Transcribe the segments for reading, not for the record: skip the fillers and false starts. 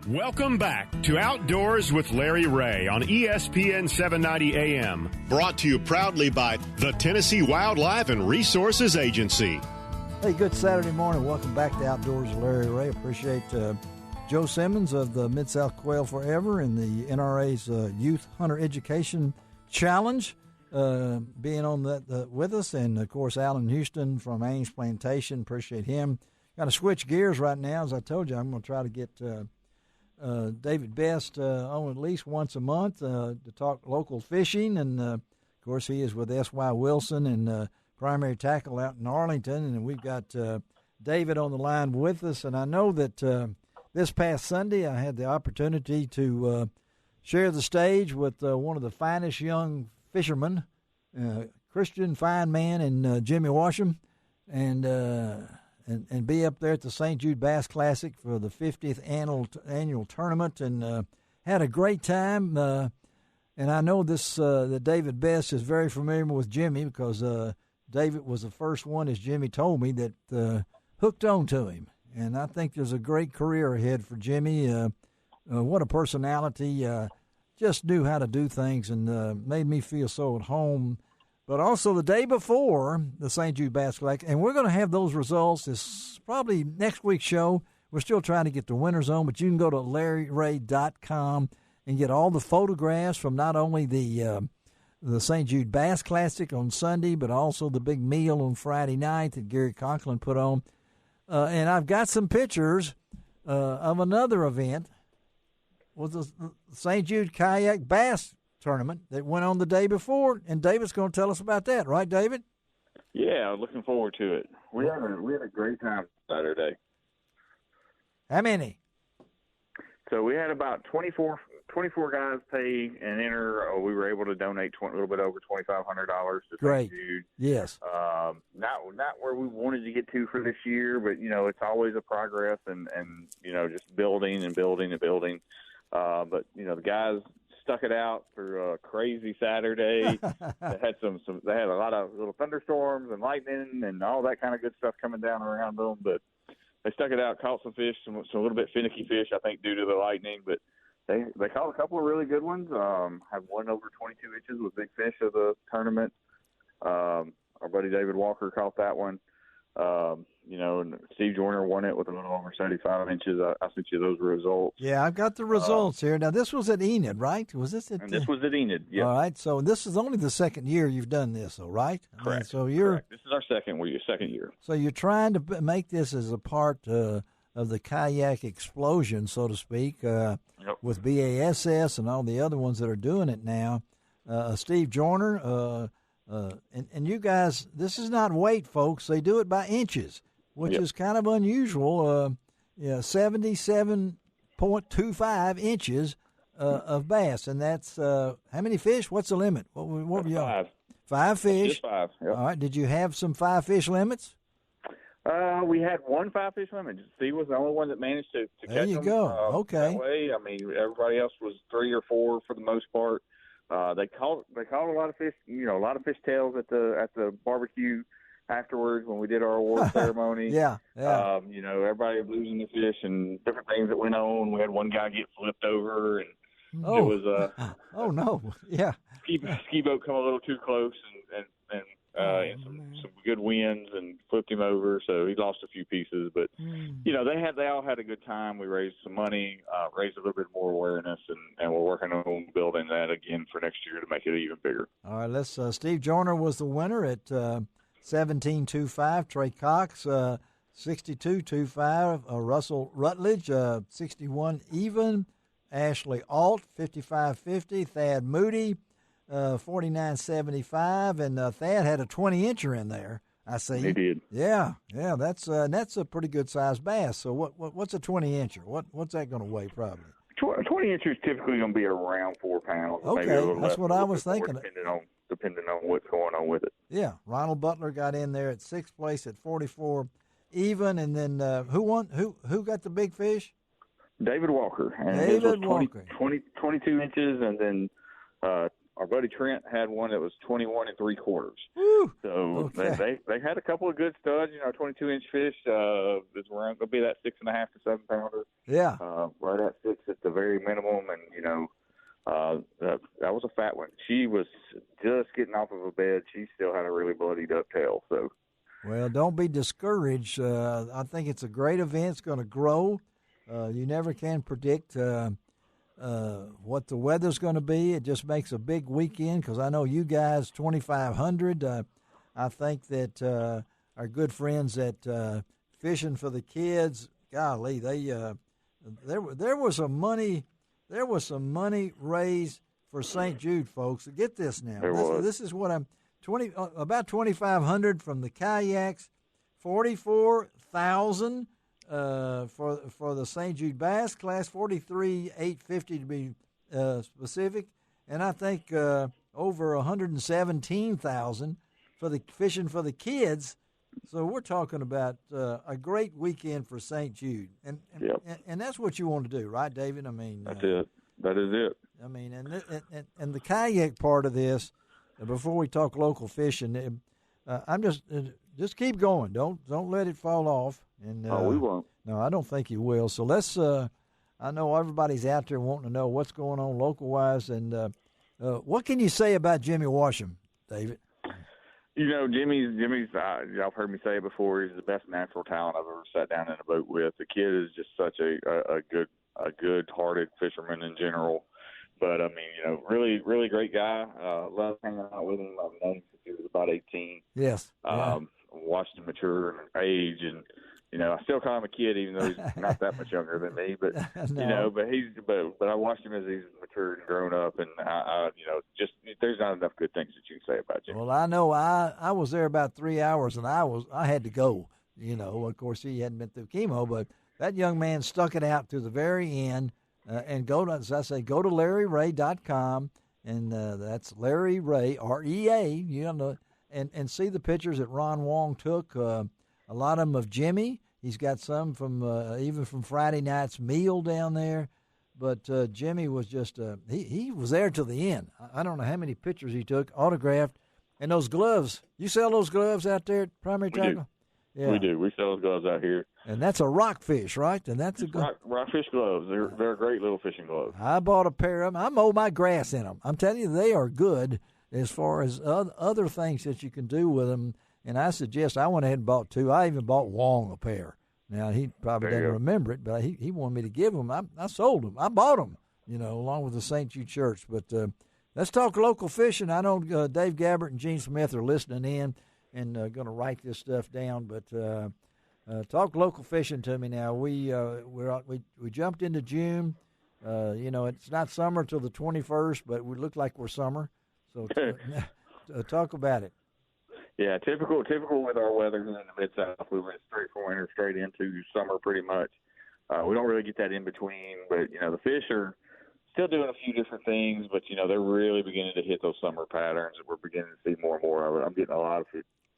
Welcome back to Outdoors with Larry Ray on ESPN 790 AM. Brought to you proudly by the Tennessee Wildlife and Resources Agency. Hey, good Saturday morning. Welcome back to Outdoors with Larry Ray. Appreciate Joe Simmons of the Mid-South Quail Forever and the NRA's Youth Hunter Education Challenge being on that with us. And, of course, Alan Houston from Ames Plantation. Appreciate him. Got to switch gears right now. As I told you, I'm going to try to get David Best on at least once a month to talk local fishing. And, of course, he is with S.Y. Wilson and primary tackle out in Arlington. And we've got David on the line with us. And I know that this past Sunday I had the opportunity to share the stage with one of the finest young fishermen, Christian fine man, and Jimmy Washam. And be up there at the St. Jude Bass Classic for the 50th annual tournament, and had a great time. And I know that David Best is very familiar with Jimmy because David was the first one, as Jimmy told me, that hooked on to him. And I think there's a great career ahead for Jimmy. What a personality. Just knew how to do things and made me feel so at home. But also the day before the St. Jude Bass Classic, and we're going to have those results. This probably next week's show. We're still trying to get the winners on, but you can go to LarryRay.com and get all the photographs from not only the St. Jude Bass Classic on Sunday, but also the big meal on Friday night that Gary Conklin put on. And I've got some pictures of another event with the St. Jude Kayak Bass Tournament that went on the day before, and David's going to tell us about that, right, David? Yeah, looking forward to it. We had a great time Saturday. How many? So we had about 24 guys pay and enter. We were able to donate a little bit over $2,500 to Great. St. Jude. Yes. Not where we wanted to get to for this year, but it's always a progress and just building and building and building. But the guys stuck it out through a crazy Saturday. They had they had a lot of little thunderstorms and lightning and all that kind of good stuff coming down around them, but they stuck it out, caught some fish, some a little bit finicky fish, I think, due to the lightning, but they caught a couple of really good ones. Had one over 22 inches with big fish of the tournament. Our buddy David Walker caught that one. And Steve Joyner won it with a little over 75 inches. I sent you those results. Yeah, I've got the results here. Now, this was at Enid, right? Was this at? And this was at Enid, yeah. All right, so this is only the second year you've done this, though, right? Correct. Correct. This is our second year. So you're trying to make this as a part of the kayak explosion, so to speak, with BASS and all the other ones that are doing it now. Steve Joyner, and you guys, this is not weight, folks. They do it by inches, which is kind of unusual. 77.25 inches of bass, and that's how many fish? What's the limit? What were you on? 5 fish. Just 5. Yep. All right. Did you have some 5 fish limits? We had one 5 fish limit. Steve was the only one that managed to catch them. There you go. Okay. That way. I mean, everybody else was 3 or 4 for the most part. They caught a lot of fish, a lot of fish tails at the barbecue afterwards when we did our award ceremony. Yeah. Everybody was losing the fish and different things that went on. We had one guy get flipped over, and it was oh no, yeah, ski boat come a little too close and some good winds and flipped him over, so he lost a few pieces. But they all had a good time. We raised some money, raised a little bit more awareness, and we're working on building that again for next year to make it even bigger. All right, let's. Steve Joyner was the winner at 17.25. Trey Cox 62.25. Russell Rutledge 61 even. Ashley Alt 55.50. Thad Moody 49.75, and Thad had a 20-incher in there. I see. He did. Yeah. That's a pretty good sized bass. So what's a 20-incher? What's that going to weigh probably? 20 inches is typically going to be around 4 pounds. Okay, that's what I was thinking. Depending on what's going on with it. Yeah, Ronald Butler got in there at 6th place at 44 even, and then who won? Who got the big fish? David Walker. And David his was Walker. 22 inches, and then our buddy Trent had one that was 21 3/4. Woo! So Okay. they had a couple of good studs. 22-inch fish is around going to be that 6.5 to 7 pounder. Yeah. Right at 6 at the very minimum, and that was a fat one. She was just getting off of a bed. She still had a really bloodied up tail. So. Well, don't be discouraged. I think it's a great event. It's going to grow. You never can predict what the weather's going to be. It just makes a big weekend because I know you guys, 2,500. I think that our good friends at Fishing for the Kids, golly, there was some money raised for St. Jude, folks. Get this now. This is what I'm. About 2,500 from the kayaks, 44,000 for the St. Jude Bass class, 43,850 to be specific, and I think over 117,000 for the Fishing for the Kids. So we're talking about a great weekend for St. Jude, and that's what you want to do, right, David? I mean, that's it. That is it. I mean, and the kayak part of this. Before we talk local fishing, I'm just keep going. Don't let it fall off. And we won't. No, I don't think you will. So let's. I know everybody's out there wanting to know what's going on local wise, and what can you say about Jimmy Washam, David? Jimmy's. Y'all have heard me say it before. He's the best natural talent I've ever sat down in a boat with. The kid is just such a good-hearted fisherman in general. But, really, really great guy. Love hanging out with him. I've known him since he was about 18. Yes. Watched him mature in age. And, I still call him a kid, even though he's not that much younger than me. But, no. But I watched him as he's matured and grown up. And, just there's not enough good things that you can say about Jimmy. Well, I know I was there about 3 hours, and I had to go. Of course, he hadn't been through chemo. But that young man stuck it out to the very end. And go to, as I say, go to LarryRay.com, and that's Larry Ray, REA, and see the pictures that Ron Wong took. A lot of them of Jimmy. He's got some from even from Friday night's meal down there. But Jimmy was just he was there till the end. I don't know how many pictures he took, autographed, and those gloves. You sell those gloves out there at Primary Tackle? Yeah. We do. We sell those gloves out here. And that's a rockfish, right? And that's rockfish gloves. They're great little fishing gloves. I bought a pair of them. I mow my grass in them. I'm telling you, they are good as far as other things that you can do with them. And I suggest I went ahead and bought two. I even bought Wong a pair. Now, he probably doesn't remember it, but he wanted me to give them. I sold them. I bought them, along with the St. Jude Church. But let's talk local fishing. I know Dave Gabbert and Gene Smith are listening in and going to write this stuff down. But talk local fishing to me now. We jumped into June. It's not summer till the 21st, but we look like we're summer. So talk about it. Yeah, typical with our weather in the Mid-South. We went straight from winter straight into summer pretty much. We don't really get that in between, but, the fish are still doing a few different things, but, they're really beginning to hit those summer patterns, and we're beginning to see more and more of it. I'm getting a lot of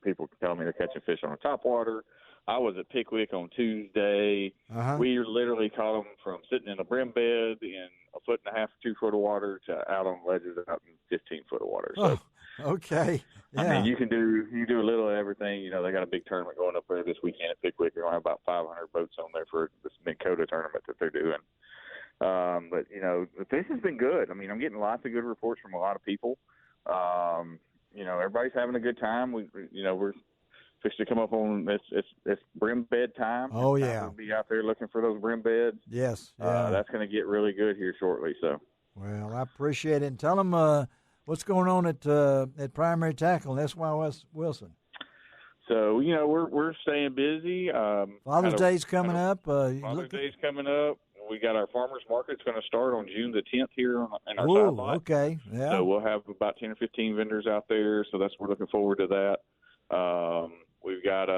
people telling me they're catching fish on the topwater. I was at Pickwick on Tuesday. Uh-huh. We literally caught them from sitting in a brim bed in 1.5 to 2 foot of water to out on ledges out in 15 foot of water. So, okay. Yeah. I mean, you can do a little of everything. They got a big tournament going up there this weekend at Pickwick. They're going to have about 500 boats on there for this Minn Kota tournament that they're doing. But the fish has been good. I mean, I'm getting lots of good reports from a lot of people. Everybody's having a good time. We're fixed to come up on it's brim bed time. Oh yeah, we'll be out there looking for those brim beds. Yes, yeah. That's going to get really good here shortly. So, well, I appreciate it. And tell them what's going on at Primary Tackle and SY Wilson. So we're staying busy. Father's Day's coming up. Father's Day's coming up. We got our farmers market. It's going to start on June the 10th here in our side lot. Okay, yeah. So we'll have about 10 or 15 vendors out there. So we're looking forward to that. We've got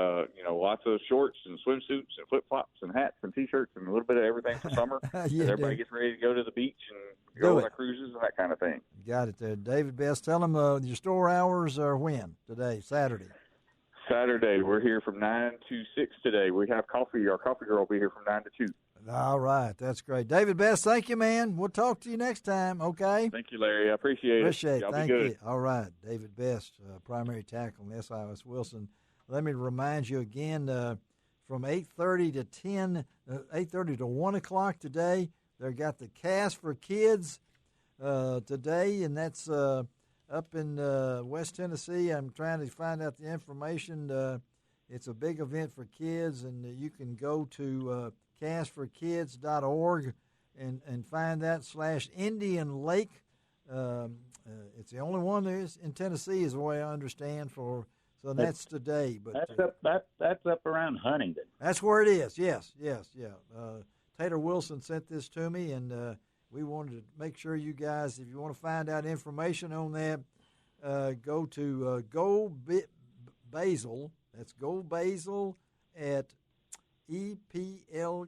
lots of shorts and swimsuits and flip flops and hats and T-shirts and a little bit of everything for summer. Everybody gets ready to go to the beach and go on their cruises and that kind of thing. Got it there, David Best. Tell them your store hours are when today, Saturday. Saturday, we're here from 9 to 6 today. We have coffee. Our coffee girl will be here from 9 to 2. All right. That's great. David Best, thank you, man. We'll talk to you next time, okay? Thank you, Larry. I appreciate it. Y'all Thank be good. you. All right. David Best, primary tackle in SIS Wilson. Let me remind you again, from 8:30 to 8:30 to 1 o'clock today, they've got the Cast for Kids today, and that's up in West Tennessee. I'm trying to find out the information. It's a big event for kids, and you can go to castforkids.org and find that /Indian Lake. It's the only one there is in Tennessee, is the way I understand. So that's today. But that's up around Huntington. That's where it is. Yes. Tater Wilson sent this to me, and we wanted to make sure you guys, if you want to find out information on that, go to Go Basil. That's Go Basil at eplus.net,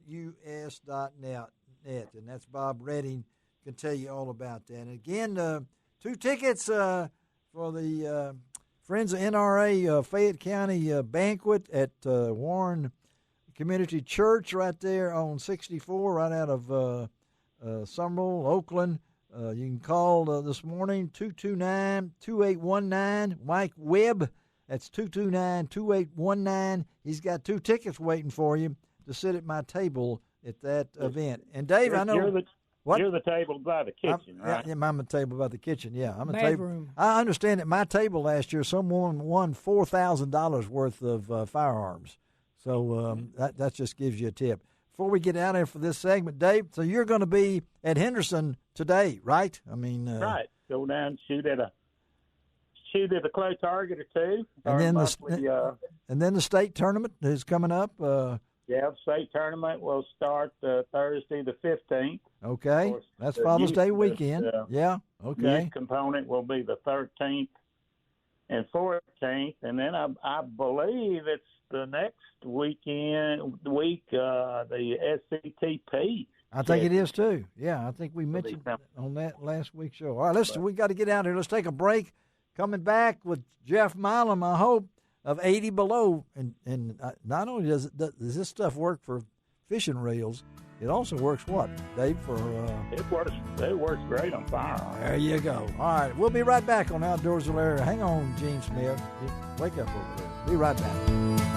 and that's Bob Redding can tell you all about that. And again, 2 tickets for the Friends of NRA Fayette County banquet at Warren Community Church right there on 64, right out of Summerall, Oakland. You can call this morning, 229-2819, Mike Webb. That's 229-2819. He's got 2 tickets waiting for you to sit at my table at that event. And Dave, I know you're the table by the kitchen, right? Yeah, I'm the table by the kitchen. Yeah, I'm a Bedroom. table. I understand at my table last year, someone won $4,000 worth of firearms. So that just gives you a tip. Before we get out of here for this segment, Dave, so you're going to be at Henderson today, right? I mean, right. Go down and shoot at a clay target or 2. And then the state tournament is coming up. Yeah, the state tournament will start Thursday the 15th. Okay, that's Father's Day weekend. Yeah, okay. Youth component will be the 13th and 14th, and then I believe it's the next week, the SCTP. I think it is too. Yeah, I think we mentioned on that last week's show. All right, we got to get out here. Let's take a break. Coming back with Jeff Milam, I hope, of 80 Below. And not only does this stuff work for fishing reels, it also works what, Dave? It works great on firearms. There you go. All right, we'll be right back on Outdoors with Larry. Hang on, Gene Smith. Wake up over there. Be right back.